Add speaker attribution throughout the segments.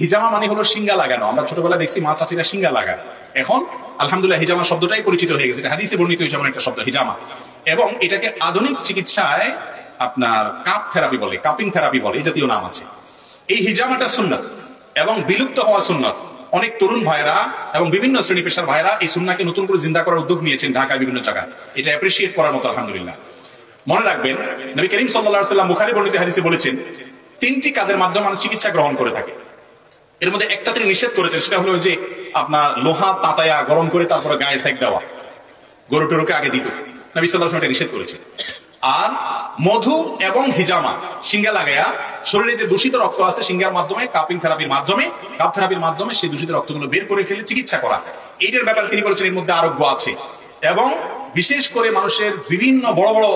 Speaker 1: হিজামা মানে হলো সিঙ্গা লাগানো। আমরা ছোটবেলায় দেখছি মা চাচিরা সিঙ্গা লাগায়। এখন আলহামদুলিল্লাহ হিজামা শব্দটাই পরিচিত হয়ে গেছে, হাদিসে বর্ণিত হয়েছে এমন একটা শব্দ হিজামা। এবং এটাকে আধুনিক চিকিৎসায় আপনার কাপ থেরাপি বলে, কাপিং থেরাপি বলে, এই জাতীয় নাম আছে। এই হিজামাটা সুন্নাত এবং বিলুপ্ত হওয়া সুন্নাত। অনেক তরুণ ভাইরা এবং বিভিন্ন শ্রেণী পেশার ভাইরা এই সুন্নাহকে নতুন করে জিন্দা করার উদ্যোগ নিয়েছেন ঢাকায় বিভিন্ন জায়গায়। এটা অ্যাপ্রিসিয়েট করার মতো আলহামদুলিল্লাহ। মনে রাখবেন নবী করিম সাল্লাল্লাহু আলাইহি ওয়াসাল্লাম বুখারী বর্ণিত হাদিসে বলেছেন 3টি কাজের মাধ্যমে মানুষ চিকিৎসা গ্রহণ করে থাকে। এর মধ্যে একটা তিনি নিষেধ করেছেন, সেটা হলো যে আপনার লোহা তাতায়া গরম করে তারপরে গায়ে সেক দেওয়া, গরু টরুকে আগে দিত। নবী সাল্লাল্লাহু আলাইহি ওয়াসাল্লাম এটা নিষেধ করেছেন। আর মধু এবং হিজামা সিঙ্গা লাগায়া শরীরে যে দূষিত রক্ত আছে সিঙ্গার মাধ্যমে কাপিং থেরাপির মাধ্যমে, কাপ থেরাপির মাধ্যমে সেই দূষিত রক্তগুলো বের করে ফেলে চিকিৎসা করা। এইটার ব্যাপারে তিনি বলেছেন এর মধ্যে আরোগ্য আছে এবং বিশেষ করে মানুষের বিভিন্ন বড় বড়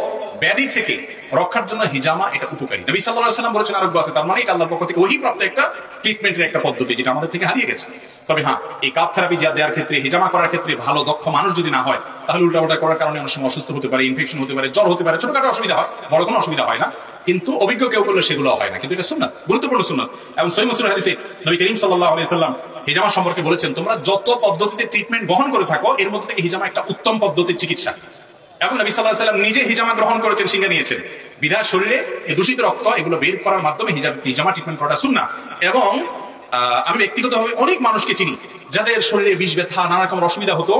Speaker 1: ব্যাধি থেকে রক্ষার জন্য হিজামা এটা উপকারী। নবী সাল্লাল্লাহু আলাইহি ওয়াসাল্লাম বলেছেন আরোগ্য আছে, তার মানে এটা আল্লাহর পক্ষ থেকে ওহীপ্রাপ্ত একটা ট্রিটমেন্টের একটা পদ্ধতি যেটা আমাদের থেকে হারিয়ে গেছে। তবে হ্যাঁ, এই কাপ থেরাপি যা দেওয়ার ক্ষেত্রে, হিজামা করার ক্ষেত্রে ভালো দক্ষ মানুষ যদি না হয় তাহলে উল্টাপাল্টা করার কারণে অনেক সময় অসুস্থ হতে পারে, ইনফেকশন হতে পারে, জ্বর হতে পারে, ছোটখাটো অসুবিধা হয়, বড় কোনো অসুবিধা হয় না। কিন্তু অভিজ্ঞ কেউ করলে সেগুলো হয় না। কিন্তু এটা সুন্নাত, গুরুত্বপূর্ণ সুন্নাত। এবং সহিহ মুসলিম হাদিসে নবী করিম সাল্লাল্লাহু আলাইহি ওয়াসাল্লাম হিজামা সম্পর্কে বলেছেন, তোমরা যত পদ্ধতিতে ট্রিটমেন্ট গ্রহণ করে থাকো এর মধ্যে থেকে হিজামা একটা উত্তম পদ্ধতির চিকিৎসা। এবং নবী সাল্লাল্লাহু আলাইহি ওয়াসাল্লাম নিজে হিজামা গ্রহণ করেছেন, সিঙ্গা নিয়েছেন। বিধায় শরীরে এই দূষিত রক্ত এগুলো বের করার মাধ্যমে হিজামা ট্রিটমেন্ট করাটা সুন্নাহ। এবং আমি ব্যক্তিগতভাবে অনেক মানুষকে চিনি যাদের শরীরে বিষ ব্যথা নানা রকম অসুবিধা হতো,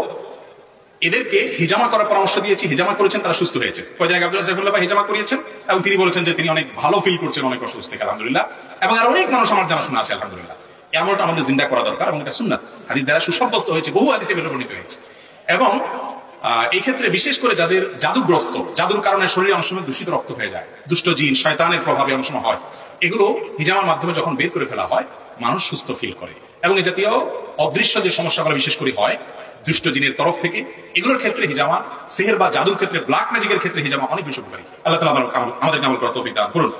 Speaker 1: এদেরকে হিজামা করার পরামর্শ দিয়েছি, হিজামা করেছেন, তারা সুস্থ হয়েছে। কয়েকদিন আগে আব্দুল সাইফুল্লাহ ভাই হিজামা করিয়েছেন এবং তিনি বলেছেন যে তিনি অনেক ভালো ফিল করছেন অনেক অসুস্থ থেকে, আলহামদুলিল্লাহ। এবং আর অনেক মানুষ আমার জানাশোনা আছে, আলহামদুলিল্লাহ। এমনটা আমাদের জিন্দা করা দরকার এবং এটা সুন্নাত, হাদিস দ্বারা সুসাব্যস্ত হয়েছে, বহু হাদিসে বর্ণিত হয়েছে। এবং এই ক্ষেত্রে বিশেষ করে যাদের জাদুগ্রস্ত, জাদুর কারণে শরীরে অনেক সময় দূষিত রক্ত হয়ে যায়, দুষ্ট জিন শয়তানের প্রভাবে অনেক সময় হয়, এগুলো হিজামার মাধ্যমে যখন বের করে ফেলা হয় মানুষ সুস্থ ফিল করে। এবং এই জাতীয় অদৃশ্য যে সমস্যাগুলো বিশেষ করে হয় দুষ্ট জিনের তরফ থেকে, এগুলোর ক্ষেত্রে হিজামা, সিহর বা জাদুর ক্ষেত্রে, ব্ল্যাক ম্যাজিকের ক্ষেত্রে হিজামা অনেক বেশি উপকারী। আল্লাহ তাআলা আমাদেরকে আমল করার তৌফিক দান করুন।